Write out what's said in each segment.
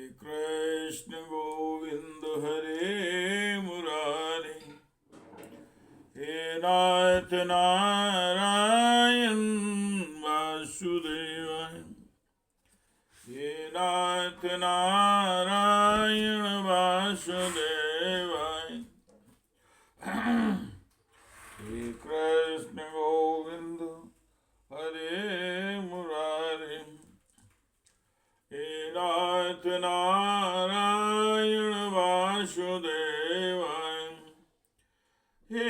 कृष्ण गोविंद हरे मुरारी, हे नाथ नारायण वासुदेवाय, हे नाथ नारायण वासुदेवाय। हे कृष्ण गोविंद हरे मुरारी, हे नाथ नारायण वासुदेवाय, हे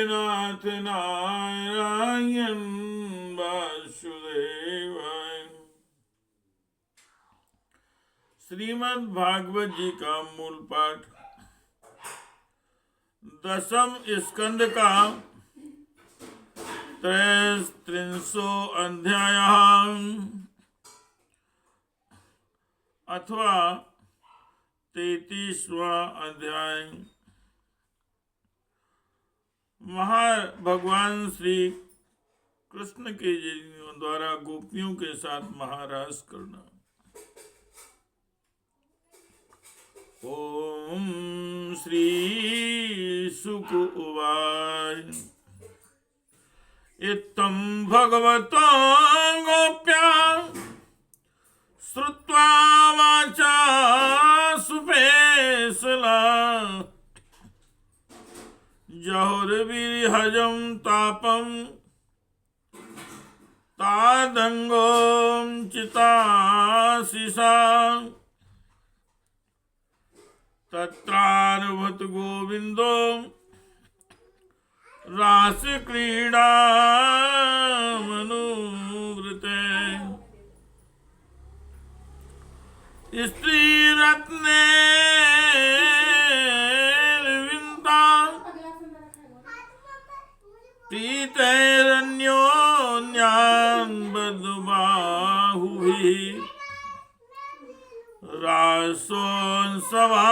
नाथ नारायण वासुदेवाय। श्रीमद् भागवत जी का मूल पाठ 10th स्कंद का 33 अध्याय अथवा 33वां अध्याय। भगवान श्री कृष्ण के द्वारा गोपियों के साथ महारास करना। ओम श्री शुक उवाच, इत्थं भगवतो गोप्या श्रुत्वा वाचा सुपेशला, जहुर्विहजं तापं तादंगों चिताशिषा, तत्रारभत गोविंदो रासक्रीडा मनुवृते, स्त्रीरत्ने विंता प्रीतैरन्योन्यान् बद्धबाहुभिः, रासोत्सवान्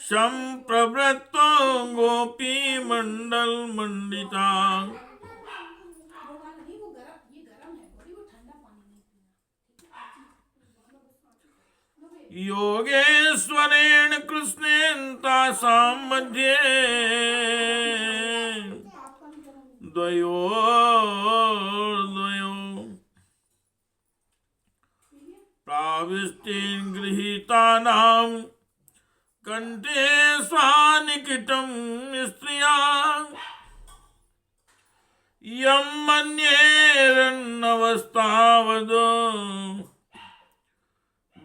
संप्रवृत्तो गोपी मंडल मंडिता, योगेश्वरेण कृष्णेन तासां मध्ये द्वयोर्द्वयो प्राविष्टेन गृहीतानां कंठे स्वानिकिटं स्त्रिया, यं मन्येरन्नवस्तावद्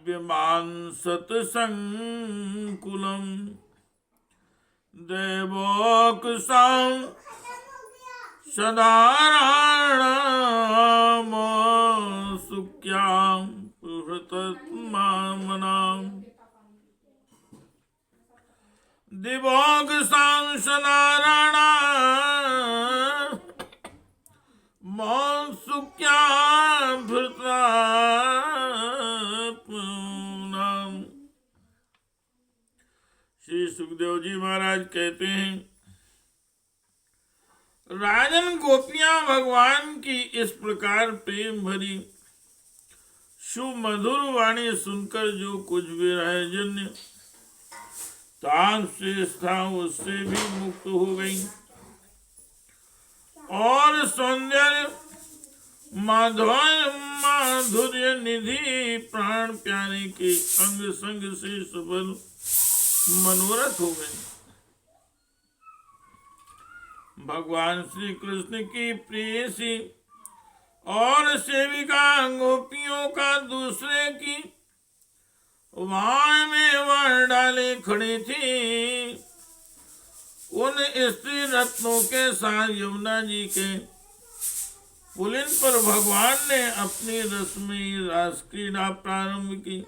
विमांसतसंकुलं, देवोक्सां सदाराणामसुख्यां पुहृतत्मामनां, दिवोक्सां सदाराणामसुख्यां पुहृतत्मामनां। श्री सुखदेव जी महाराज कहते हैं, राजन गोपियां भगवान की इस प्रकार प्रेम भरी सुमधुर वाणी सुनकर जो कुछ भी राजन्य ताप से था उससे भी मुक्त हो गई, और सौंदर्य माधुर्य निधि प्राण प्यारे के अंग संग से सबल मनोरथ हो गए। भगवान श्री कृष्ण की प्रेयसी और सेविका गोपियों का दूसरे की वाण में वाण डाले खड़ी थी। उन स्त्री रत्नों के साथ यमुना जी के पुलिन पर भगवान ने अपनी रसमयी रास क्रीड़ा प्रारंभ की।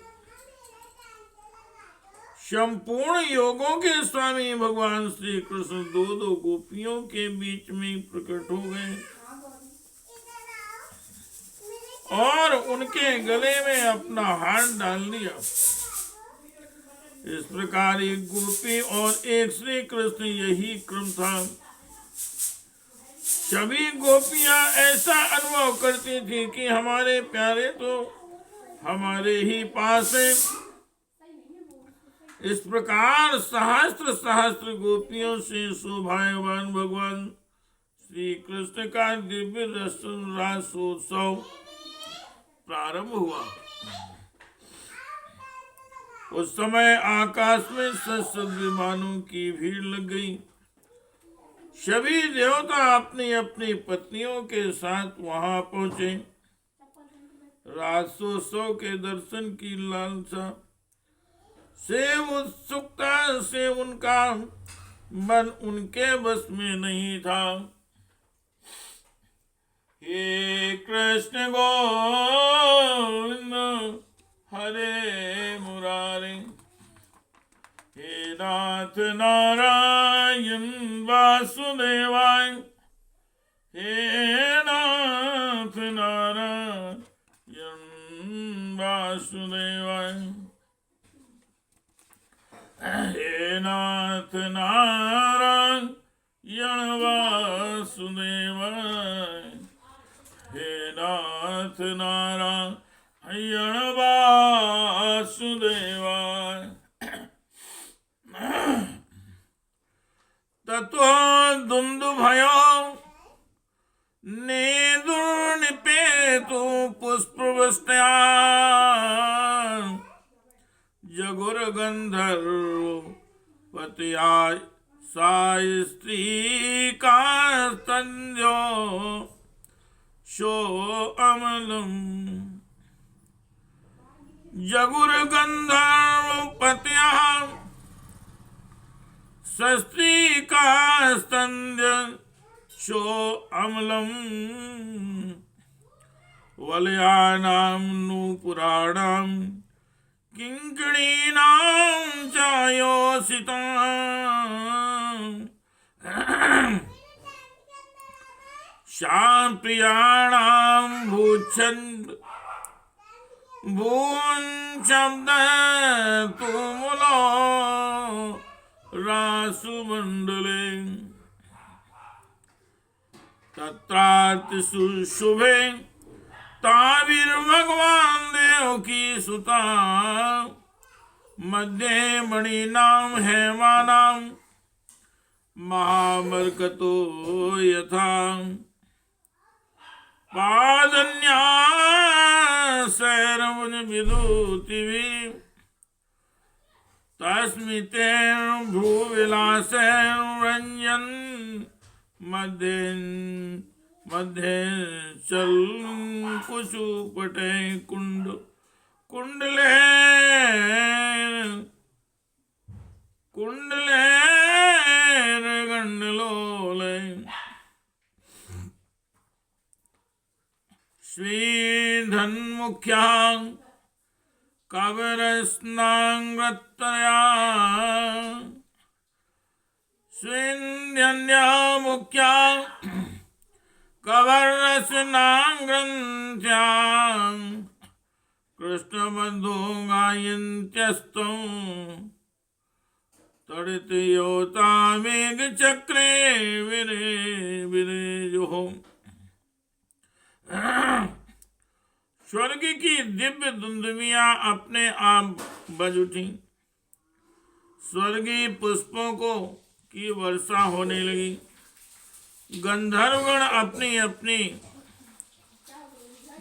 संपूर्ण योगों के स्वामी भगवान श्री कृष्ण दो गोपियों के बीच में प्रकट हो गए और उनके गले में अपना हाथ डाल दिया। इस प्रकार एक गोपी और एक श्री कृष्ण, यही क्रम था। सभी गोपियां ऐसा अनुभव करती थी कि हमारे प्यारे तो हमारे ही पास है। इस प्रकार सहस्त्र सहस्त्र गोपियों से शोभायमान भगवान श्री कृष्ण का दिव्य दर्शन रासोत्सव प्रारंभ हुआ। उस समय आकाश में सत विमानों की भीड़ लग गई। सभी देवता अपनी अपनी पत्नियों के साथ वहां पहुंचे। रासोत्सव के दर्शन की लालसा से उत्सुकता से उनका मन उनके बस में नहीं था। हे कृष्ण गोविंद हरे मुरारे, हे नाथ नारायण वासुदेवाय, हे नाथ नारायण वासुदेवाय, हे नाथ नारायण वासुदेवाय, हे नाथ नारायण वासुदेवाय। ततो दुन्दुभयो नेदुर्निपेतु पुष्पवृष्ट्या जगुर्गन्धर्वपत्या सा स्त्री कास्तन्यो शो अमलम्। जगुर्गन्धर्वपत्या सस्त्री कास्तन्य शो अमलम्। वलयानां नूपुराणां किङ्किणीनां चायोषितां शाप्रियाणां भूञ्शब्दतुमुलो रासुमण्डले। तत्रातिषु शुभे ताभिर्भगवान् देवकी सुता मध्ये मणीनां हेमानां महामर्कतो यथा पादन्यासैर्मुन विदूतिभिः तस्मितेर्भ्रूविलासैर्रञ्जन् मध्ये चलकुचुपटे कुण्डलैर्गण्डलोले श्रीधन्मुख्यां कवरस्नाङ्गत्रया स्विन्द्यन्यामुख्या कवरस्नाङ्ग्रन्थ्यां कृष्णबन्धो गायन्त्यस्तं तडितयोता मेघचक्रे विरेजुः। स्वर्ग की दिव्य दुंदुभियां अपने आप बज उठी। स्वर्गीय पुष्पों को की वर्षा होने लगी। गंधर्वगण अपनी अपनी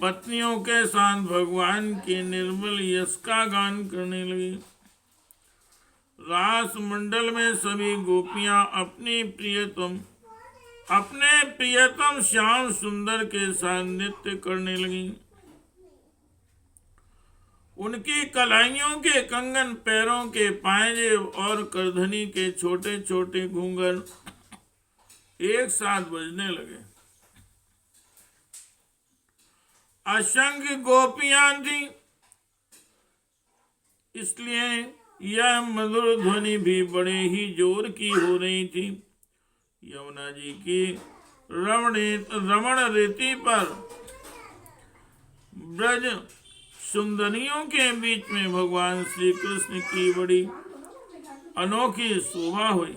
पत्नियों के साथ भगवान के निर्मल यश का गान करने लगी। रास मंडल में सभी गोपियां अपने प्रियतम श्याम सुंदर के साथ नृत्य करने लगी। उनकी कलाइयों के कंगन, पैरों के पायजे और करधनी के छोटे छोटे घूंघर एक साथ बजने लगे। असंख्य गोपियां थी, इसलिए यह मधुर ध्वनि भी बड़े ही जोर की हो रही थी। यमुना जी की रमण रीति पर ब्रज सुंदरियों के बीच में भगवान श्री कृष्ण की बड़ी अनोखी शोभा हुई।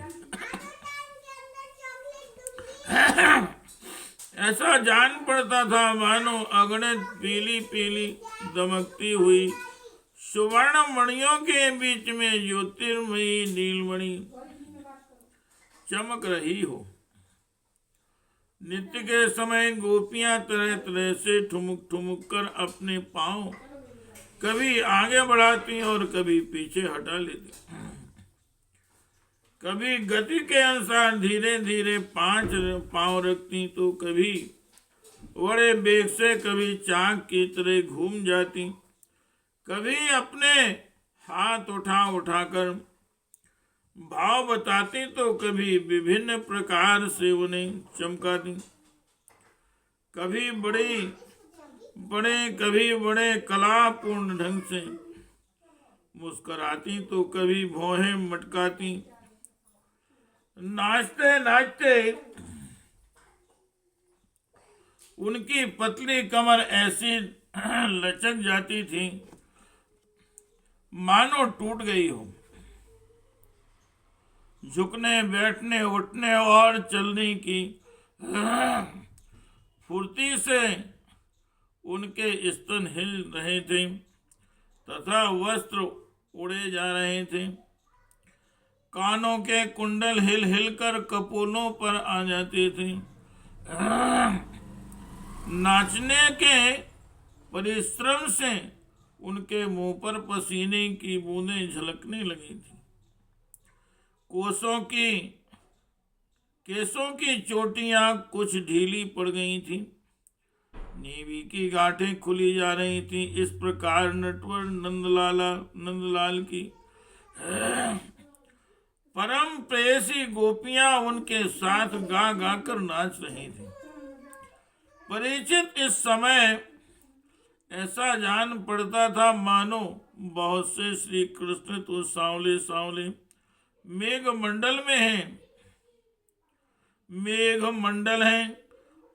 ऐसा जान पड़ता था मानो अगणित पीली पीली दमकती हुई सुवर्ण मणियों के बीच में ज्योतिर्मयी नीलमणि चमक रही हो। नित्य के समय गोपियां तरह तरह से ठुमुक ठुमुक कर अपने पांव कभी आगे बढ़ाती और कभी पीछे हटा लेती, कभी गति के अनुसार धीरे धीरे 5 पांव रखती तो कभी बड़े बेग से कभी चाक की तरह घूम जाती, कभी अपने हाथ उठा उठाकर भाव बताती तो कभी विभिन्न प्रकार से उन्हें चमकाती, कभी बड़े कलापूर्ण ढंग से मुस्कुराती तो कभी भौहें मटकाती। नाचते नाचते उनकी पतली कमर ऐसी लचक जाती थी मानो टूट गई हो। झुकने बैठने उठने और चलने की फुर्ती से उनके स्तन हिल रहे थे तथा वस्त्र उड़े जा रहे थे। कानों के कुंडल हिल हिल कर कपोलों पर आ जाते थे। नाचने के परिश्रम से उनके मुंह पर पसीने की बूंदें झलकने लगी थी। केसों की चोटियां कुछ ढीली पड़ गई थी, नीवी की गांठें खुली जा रही थी। इस प्रकार नटवर नंदलाल की परम प्रेयसी गोपियां उनके साथ गा गा कर नाच रही थी। परीक्षित इस समय ऐसा जान पड़ता था मानो बहुत से श्री कृष्ण तो सांवले सांवले मेघ मंडल हैं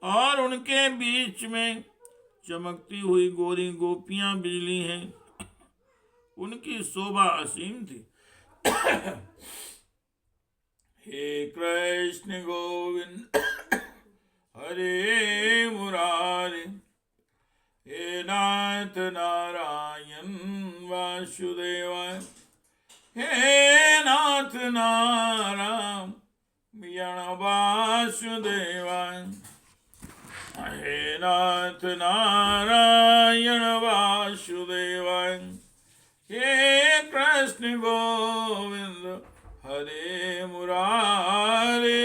और उनके बीच में चमकती हुई गोरी गोपियां बिजली हैं। उनकी शोभा असीम थी। हे कृष्ण गोविंद हरे मुरारे, हे नाथ नारायण वासुदेवाय, हे नाथ नारायण वासुदेवाय, हे नाथ नारायण वासुदेवाय, हे कृष्ण गोविंद हरे मुरारे,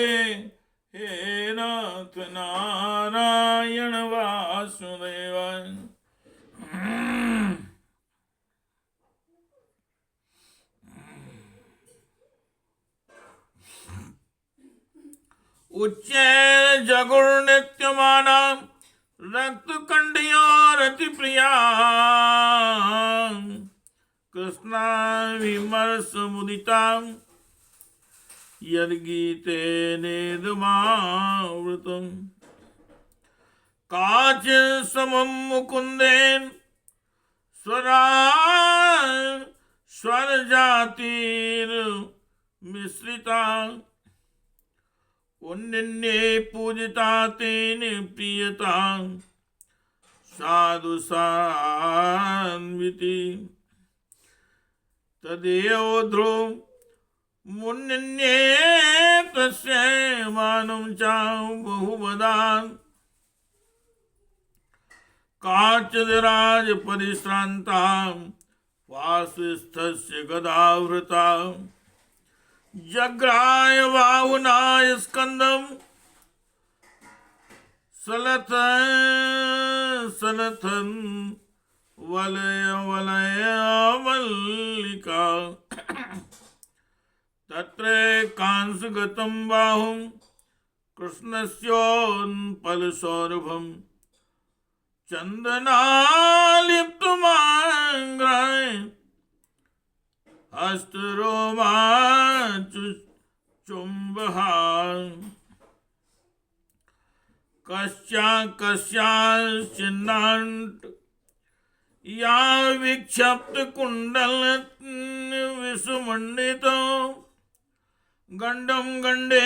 हे नाथ नारायण वासुदेवाय। उच्चैर जगुर नित्यमाना रक्त कंडियों रति प्रिया, कृष्णा विमर्श मुदिता यद्गीते नेदमावृतम्, काच समम मुकुंदेन स्वर जातिर मिश्रिता, उन्निन्ये पूजिता तेन प्रियता साधु सान्विति, तदेव ध्रुव मुन्निन्ये तस्य मानं च बहुवदान्, काचिद्राज परिश्रान्ता वासिष्ठस्य गदावृता, जग्राय बाहुनाय स्कंदम सलथन वलय मल्लिका, तत्र कांसगतं बाहुं कृष्णस्योन्पलसौरभं, चन्दनालिप्तमाङ्ग्राय हस्तरोमाचुम्बहा, कस्याश्चिन्नाट् या विक्षिप्त कुंडल विसुमंडितो, गंडम गंडे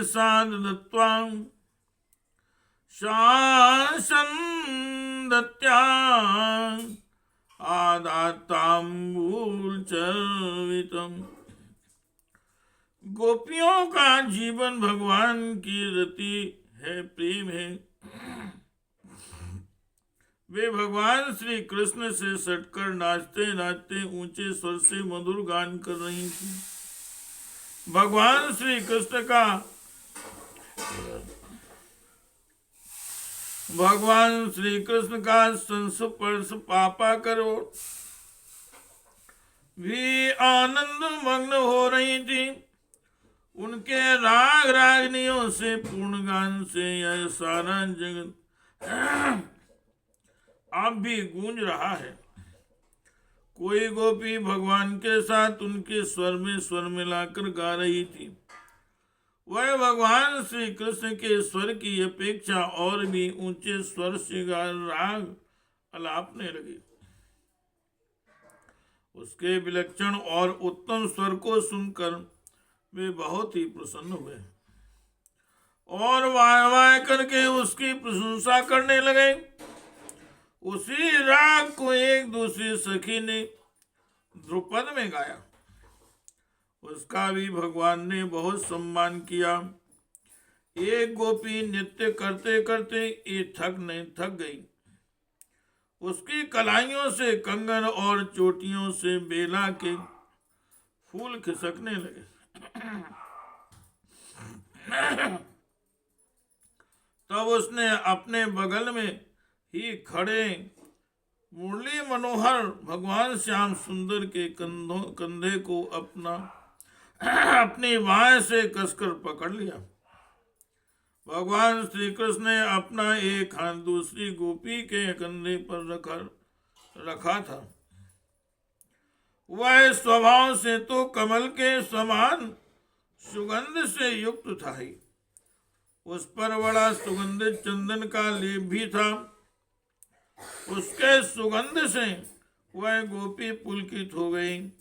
साध दत्वा शासन्दत्या आदाताम्बूलचर्वितम्। गोपियों का जीवन भगवान की रति है, प्रेम है। वे भगवान श्री कृष्ण से सटकर नाचते नाचते ऊंचे स्वर से मधुर गान कर रही थी। भगवान श्री कृष्ण का संस्पर्श पापा करो भी आनंद मग्न हो रही थी। उनके राग रागनियों से पूर्ण गान से यह सारा जगत अब भी गूंज रहा है। कोई गोपी भगवान के साथ उनके स्वर मिलाकर गा रही थी। वह भगवान श्री कृष्ण के स्वर की अपेक्षा और भी ऊंचे स्वर से राग अलापने लगी। उसके विलक्षण और उत्तम स्वर को सुनकर वे बहुत ही प्रसन्न हुए और वाह वाह करके उसकी प्रशंसा करने लगे। उसी राग को एक दूसरी सखी ने ध्रुपद में गाया। उसका भी भगवान ने बहुत सम्मान किया। एक गोपी नृत्य करते करते ये थक गई। उसकी कलाइयों से कंगन और चोटियों से बेला के फूल खिसकने लगे। तब उसने अपने बगल में ही खड़े मुरली मनोहर भगवान श्याम सुंदर के कंधे को अपनी बाएं से कसकर पकड़ लिया। भगवान श्री कृष्ण ने अपना एक हाथ दूसरी गोपी के कंधे पर रखा था। वह स्वभाव से तो कमल के समान सुगंध से युक्त था ही। उस पर बड़ा सुगंधित चंदन का लेप भी था। उसके सुगंध से वह गोपी पुलकित हो गई।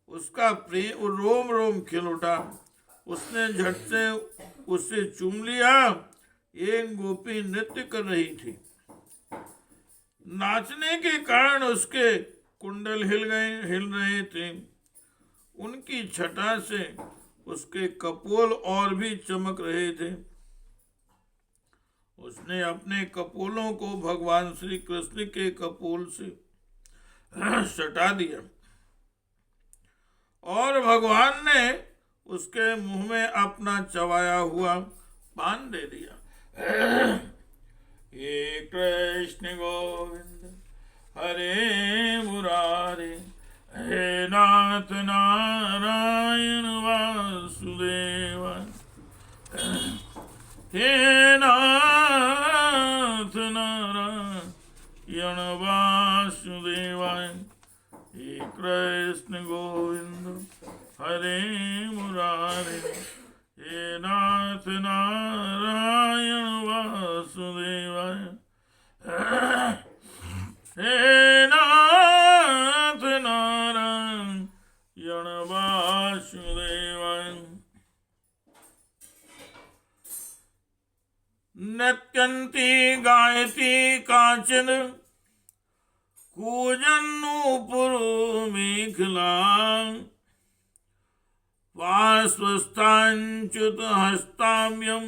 उसका प्रेम रोम रोम खिल उठा। उसने झट से उसे चूम लिया। एक गोपी नृत्य कर रही थी। नाचने के कारण उसके कुंडल हिल रहे थे। उनकी छटा से उसके कपोल और भी चमक रहे थे। उसने अपने कपोलों को भगवान श्री कृष्ण के कपोल से सटा दिया और भगवान ने उसके मुंह में अपना चबाया हुआ पान दे दिया। हे कृष्ण गोविंद हरे मुरारे, हे नाथ नारायण वासुदेव, हे नाथ नारायण वासुदेवाय। हे कृष्ण गोविंद हरे मुरारे, हे नाथ नारायण वासुदेवाय, हे नाथ नारायण वासुदेवाय। नृत्यन्ति गायति काचन कूजन्नूपुर मेखला, पार्श्वस्थाञ्च्युत हस्ताभ्यं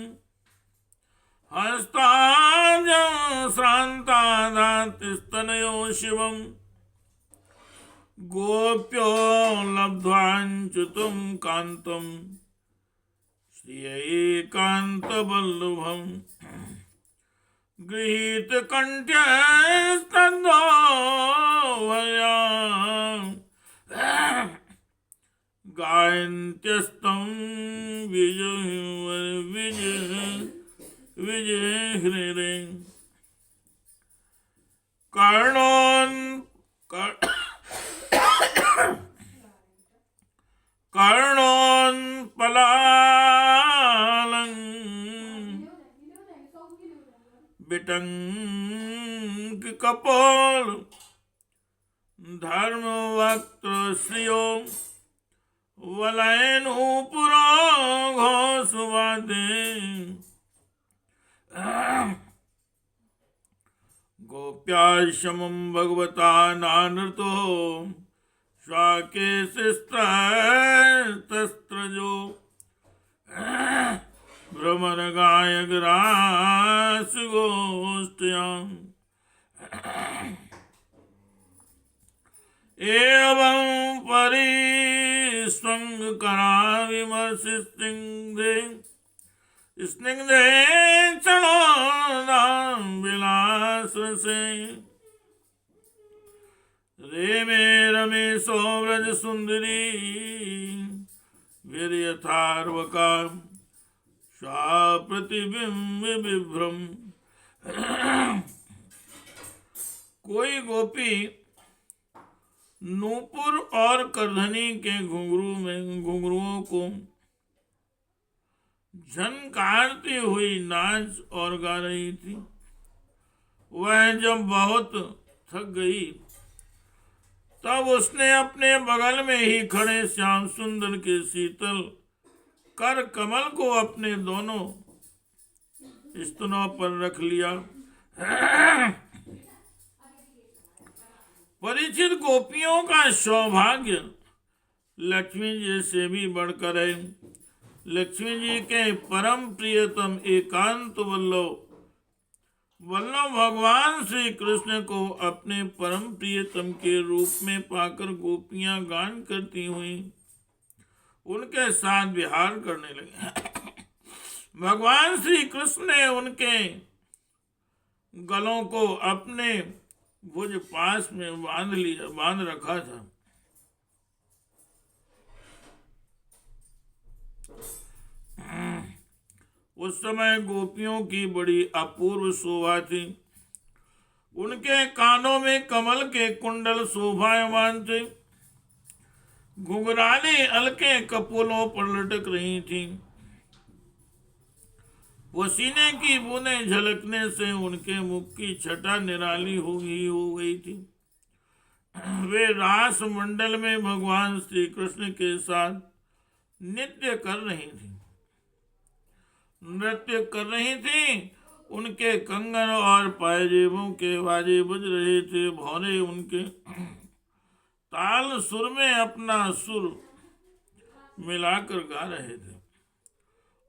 हस्ताभ्यं श्रान्तादातिस्तनयो शिवम्, गोप्यो लब्ध्वाञ्च्युतं कान्तं श्रियैकान्तवल्लभम्, गृहीत कण्ठ्यस्तद्धो भया गायन्त्यस्तं विजय हृदय। कर्णोन्पलालं बिटंक कपोल धर्मवक्त्र श्रियो वलयनूपुरो घोषवादे, गोप्या शमं भगवता नानृतो स्वाके शिस्तस्त्रजो भ्रमर गायक रास गोष्ठयाम एवं परिस्वंग करा विमर्श स्निग्धे क्षणोदाम विलास से रे मे रमेशो व्रज सुंदरी वीर यथार्वका प्रतिबिंब विभ्रम। कोई गोपी नूपुर और करधनी के घुंघरुओं को झनकारती हुई नाच और गा रही थी। वह जब बहुत थक गई तब उसने अपने बगल में ही खड़े श्याम सुंदर के शीतल कर कमल को अपने दोनों स्तनों पर रख लिया। परिचित गोपियों का सौभाग्य लक्ष्मी जी से भी बढ़कर है। लक्ष्मी जी के परम प्रियतम एकांत वल्लभ भगवान श्री कृष्ण को अपने परम प्रियतम के रूप में पाकर गोपियां गान करती हुई उनके साथ विहार करने लगे। भगवान श्री कृष्ण ने उनके गलों को अपने भुज पास में बांध रखा था। उस समय गोपियों की बड़ी अपूर्व शोभा थी। उनके कानों में कमल के कुंडल शोभायमान थे। घुंघराले अलके कपोलों पर लटक रही थी। पसीने की बूंदें झलकने से उनके मुख की छटा निराली हो गई थी। वे रास मंडल में भगवान श्री कृष्ण के साथ नृत्य कर रही थी। उनके कंगन और पायजेबों के बाजे बज रहे थे। भौरे उनके ताल सुर में अपना सुर मिलाकर गा रहे थे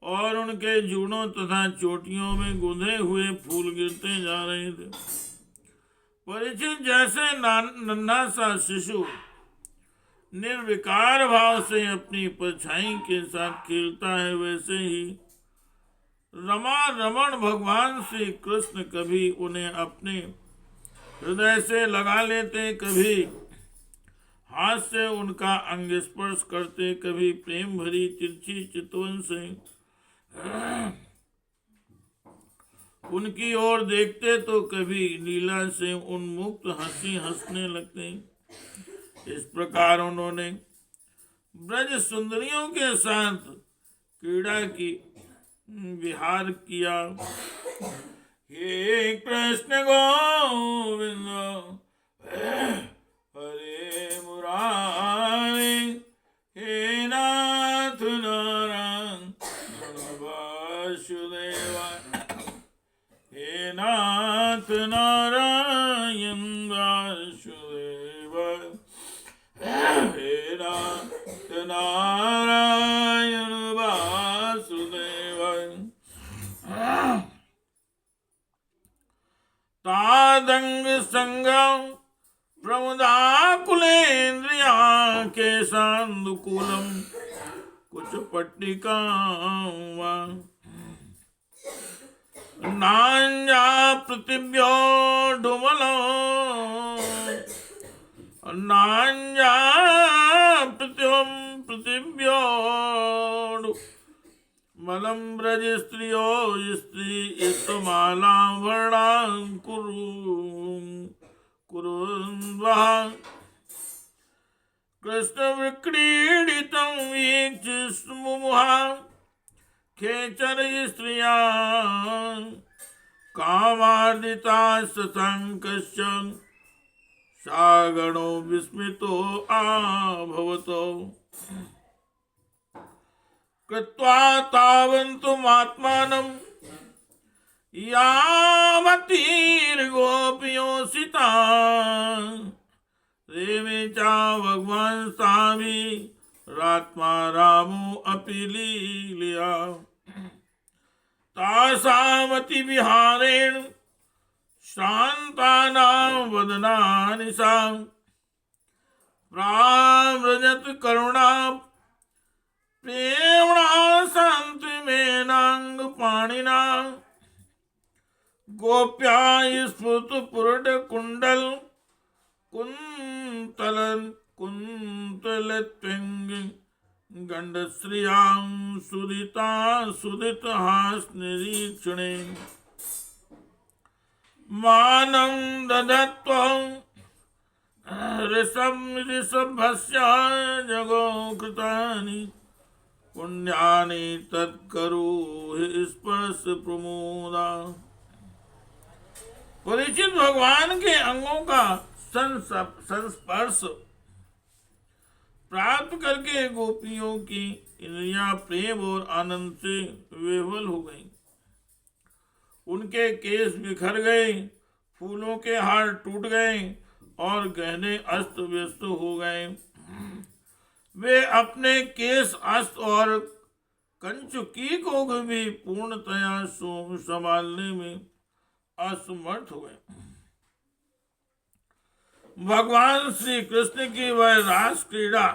और उनके जूड़ों तथा चोटियों में गुंधे हुए फूल गिरते जा रहे थे। परिचित जैसे नन्हा सा शिशु निर्विकार भाव से अपनी परछाई के साथ खेलता है, वैसे ही रमण भगवान श्री कृष्ण कभी उन्हें अपने हृदय से लगा लेते, कभी हाथ से उनका अंग स्पर्श करते, कभी प्रेम भरी तिरछी चितवन से उनकी ओर देखते तो कभी लीला से उन्मुक्त हंसी हंसने लगते। इस प्रकार उन्होंने ब्रज सुंदरियों के साथ क्रीड़ा की विहार किया। हे कृष्ण गोविंद हरे मुरारी, हे नाथ नारायण वासुदेव, हे नाथ नारायण वासुदेव, हे नाथ नारायण वासुदेव। तादंग संगम प्रमुदाकुलेन्द्रिया के सांदुकूलम कुछ पट्टिका नांजा पृथिव्यो ढुमलो, नांजा पृथिव्यो मलम ब्रज स्त्रियो स्त्री इतमाला वर्णा कुरुन्वः कृष्ण विक्रीडितं वीक्ष्य मुमुहा खेचर स्त्रिया कामादिता सशंकश्च सागणो विस्मितो आभवतो कृत्वा तावन्तुमात्मानं यावतीर्गोप्योषिता रेमे चा भगवान स्वामी रात्मा रामो अपि लीलया तासामति विहारेण शान्तानां वदनानि सा प्राव्रजत करुणा प्रेम्णा शान्तिमेनांग पाणिना गोप्या स्फुटपुरट कुंडल कुन्तलत्वंग गंडश्रियां सुदिता सुदित हास निरीक्षणे मानं ददत्वं ऋषभस्य जगो कृतानि पुण्यानि तत्करोहि स्पर्श प्रमोदा। परीक्षित भगवान के अंगों का संस्पर्श प्राप्त करके गोपियों की इंद्रियां प्रेम और आनंद से विह्वल हो गईं। उनके केस बिखर गए, फूलों के हार टूट गए और गहने अस्त व्यस्त हो गए। वे अपने केस अस्त और कंचुकी को भी पूर्णतया संभालने में असमर्थ हुए। भगवान श्री कृष्ण की वह रास क्रीड़ा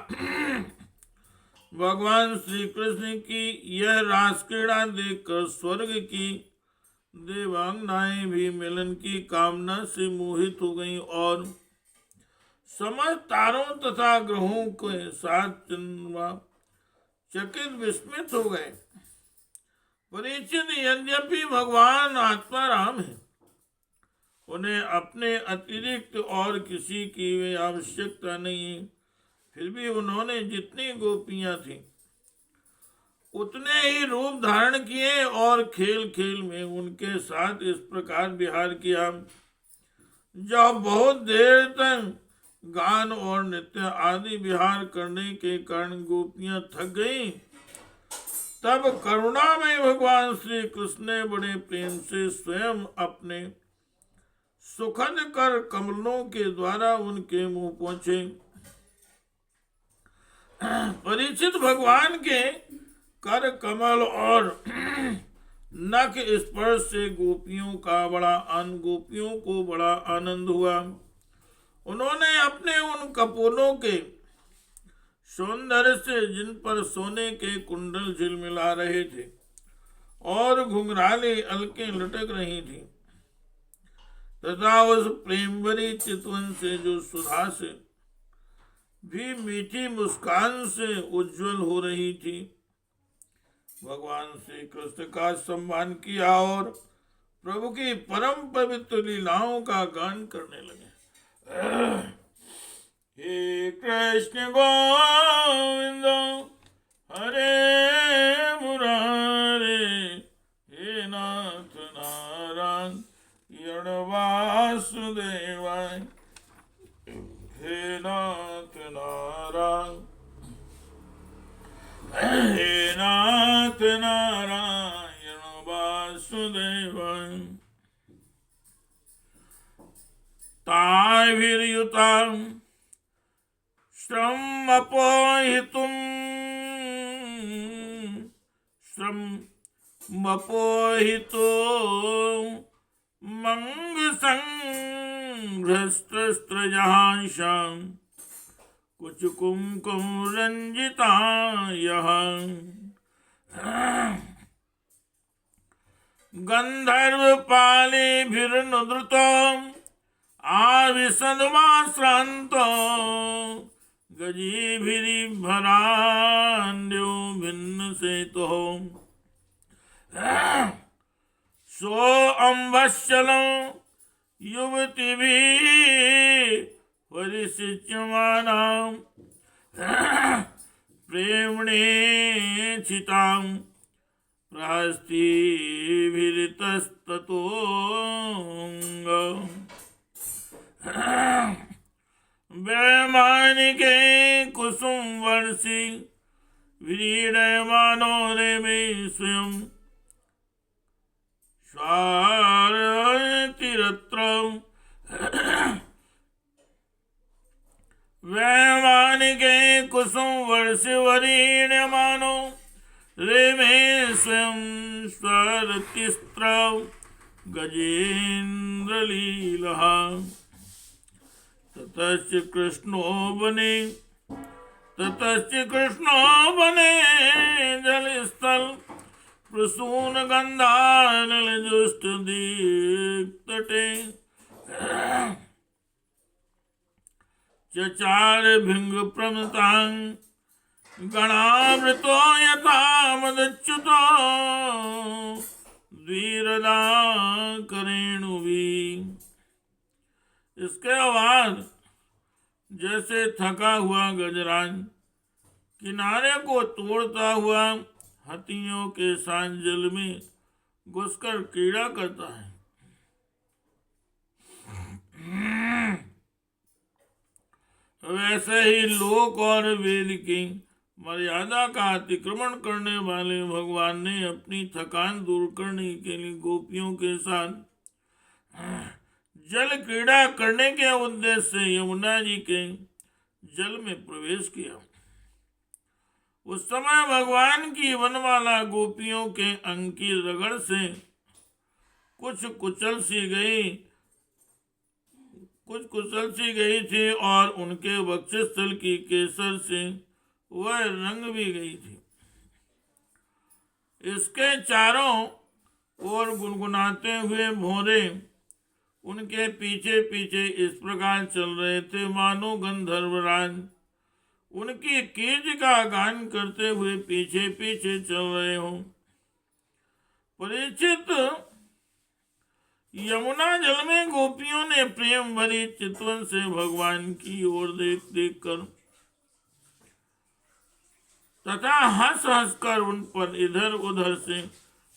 भगवान श्री कृष्ण की यह रास क्रीड़ा देखकर स्वर्ग की देवांगनाएं भी मिलन की कामना से मोहित हो गईं और समस्त तारों तथा ग्रहों के साथ चंद्रमा चकित विस्मित हो गए। परीक्षित, यद्यपि भगवान आत्माराम है, उन्हें अपने अतिरिक्त और किसी की वे आवश्यकता नहीं, फिर भी उन्होंने जितनी गोपियां थीं उतने ही रूप धारण किए और खेल खेल में उनके साथ इस प्रकार विहार किया। जब बहुत देर तक गान और नृत्य आदि विहार करने के कारण गोपियां थक गईं, तब करुणा में भगवान श्री कृष्ण ने बड़े प्रेम से स्वयं अपने सुखद कर कमलों के द्वारा उनके मुंह पहुंचे। परीक्षित, भगवान के कर कमल और नख स्पर्श से गोपियों को बड़ा आनंद हुआ। उन्होंने अपने उन कपोलों के सौंदर्य से, जिन पर सोने के कुंडल झिलमिला रहे थे और घुंघराली अलकें लटक रही थी, तथा उस प्रेमभरी चितवन से जो सुधा से भी मीठी मुस्कान से उज्जवल हो रही थी, भगवान श्री कृष्ण का सम्मान किया और प्रभु की परम पवित्र लीलाओं का गान करने लगे। हे कृष्ण गोविंद हरे मुरारे, हे नाथ नारायण वासुदेवाय, हे नाथ नारायण, हे नाथ नारायण वासुदेवाय। ताभिर्युतां श्रमपोहितो मंगसंघ्रस्त्रजहांशां कुछ कुमकुम रंजिता गंधर्व पालेभिर्नुद्रुतो आविशन्माश्रान्तो गजीभिर्भरान्यो भिन्न सेतो सो अम्बश्चलो युवतिभिः परिशिच्यमानां प्रेम्णे चितां प्रहस्तिभिरितस्ततोऽङ्ग वैमानिके कुसुम वर्षि व्रीडयमानो रेमे स्वयं वैमान के कुसुम वर्ष वरीण मानो रे में स्वयं स्वरतिस्त्र गजेन्द्र लीला ततश्च कृष्णो बने जलस्थल प्रसून गंधानल जुष्ट दीप्तटे चचार भिंग प्रमतां गणावृतो यथा मदच्युतो वीरदा करेणुवी। इसके बाद जैसे थका हुआ गजराज किनारे को तोड़ता हुआ हाथियों के साथ जल में घुसकर क्रीड़ा करता है, वैसे ही लोक और वेद की मर्यादा का अतिक्रमण करने वाले भगवान ने अपनी थकान दूर करने के लिए गोपियों के साथ जल क्रीड़ा करने के उद्देश्य से यमुना जी के जल में प्रवेश किया। उस समय भगवान की वनमाला गोपियों के अंग की रगड़ से कुछ कुचल सी गई थी और उनके वक्षस्थल की केसर से वह रंग भी गई थी। इसके चारों ओर गुनगुनाते हुए भौरे उनके पीछे पीछे इस प्रकार चल रहे थे मानो गंधर्वराज उनकी कीर्ति का गान करते हुए पीछे पीछे चल रहे हों। परीक्षित, यमुना जल में गोपियों ने प्रेम भरी चितवन से भगवान की ओर देख देख कर तथा हंस हंस कर उन पर इधर उधर से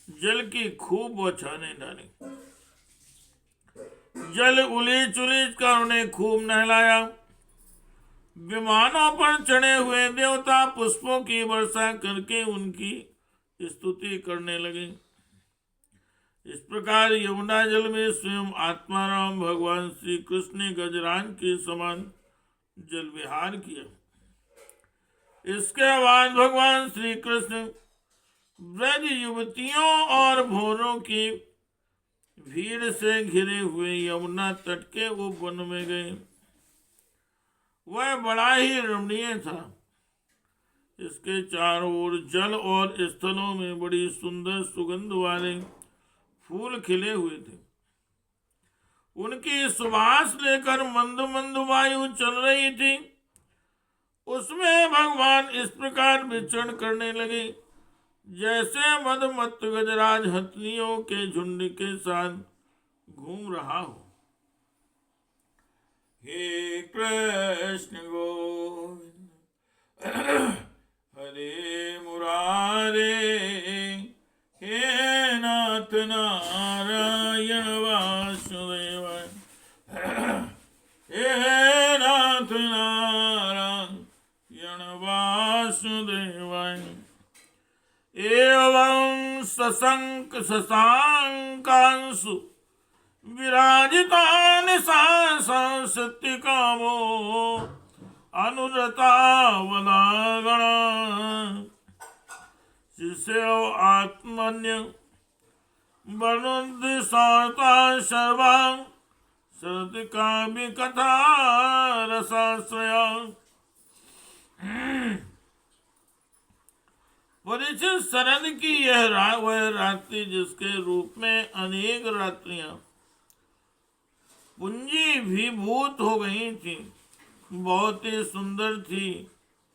जल की खूब बौछारें डाली। जल उलीच उलीच कर उन्हें खूब नहलाया। विमानों पर चढ़े हुए देवता पुष्पों की वर्षा करके उनकी स्तुति करने लगे। इस प्रकार यमुना जल में स्वयं आत्माराम भगवान श्री कृष्ण ने गजराज के समान जल विहार किया। इसके बाद भगवान श्री कृष्ण ब्रज युवतियों और भौरों की भीड़ से घिरे हुए यमुना तट के वो वन में गए। वह बड़ा ही रमणीय था। इसके चारों ओर जल और स्थलों में बड़ी सुंदर सुगंध वाले फूल खिले हुए थे। उनकी सुवास लेकर मंद मंद वायु चल रही थी। उसमें भगवान इस प्रकार विचरण करने लगे जैसे मदमत्त गजराज हथनियों के झुंड के साथ घूम रहा हो। हे कृष्ण गोविंद हरे मुरारे हे नाथ नारायण वासुदेव हे नाथ नारायण वासुदेव। एवं शशांकांशु विराजितान सांसत्य कामो अनुरता वनागणा शिष्य आत्मन्य वर्णोदिशाता सर्वा शरद काव्य कथा रसाश्रया। परीक्षित, शरद की वह रात्रि जिसके रूप में अनेक रात्रियां पुंजी विभूत हो गई थी, बहुत ही सुंदर थी।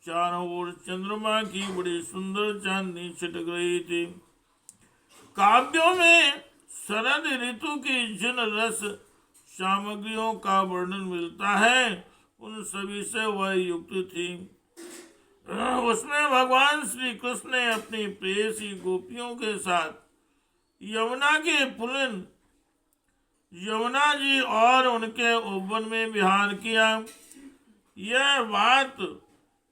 चारों ओर चंद्रमा की बड़ी सुंदर चांदनी छिटक रही थी। काव्यों में शरद ऋतु की जिन रस सामग्रियों का वर्णन मिलता है उन सभी से वह युक्त थी। उसमें भगवान श्री कृष्ण ने अपनी प्रेयसी गोपियों के साथ यमुना के पुलिन यमुना जी और उनके उपवन में विहार किया। यह बात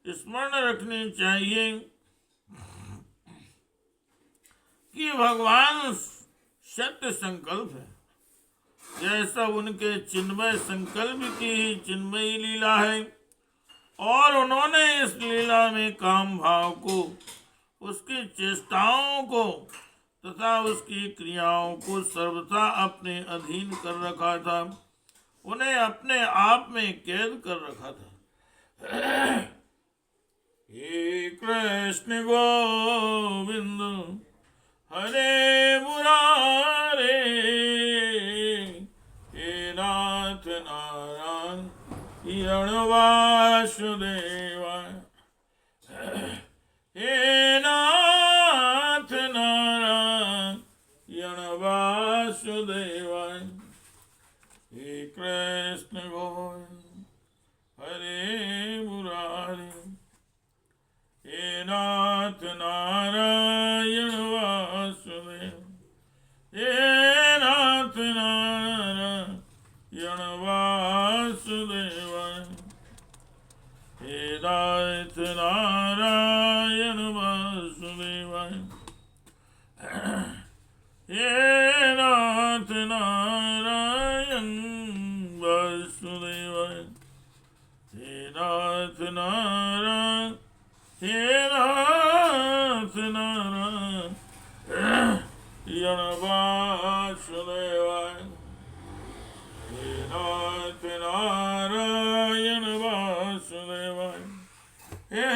स्मरण रखनी चाहिए कि भगवान सत्य संकल्प है। जैसा उनके चिन्मय संकल्प की ही चिन्मयी लीला है, और उन्होंने इस लीला में काम भाव को, उसकी चेष्टाओं को तथा उसकी क्रियाओं को सर्वथा अपने अधीन कर रखा था, उन्हें अपने आप में कैद कर रखा था। हे कृष्ण गोविंद हरे मुरारे, हे नाथ नारायण वासुदेवाय, हे नाथ नारायण वासुदेवाय, हे कृष्ण गोविंद हरे मुरारे, हे नाथ नारायण वासुदेव, हे नाथ नारायण वासुदेवाय, हे नाथ नारायण वासुदेवाय, हे नाथ नारायण वासुदेवाय, हे नाथ नारायण, हे नाथ नारायण वासुदेवाय, हे नाथ नारायण वासुदेवाय, हे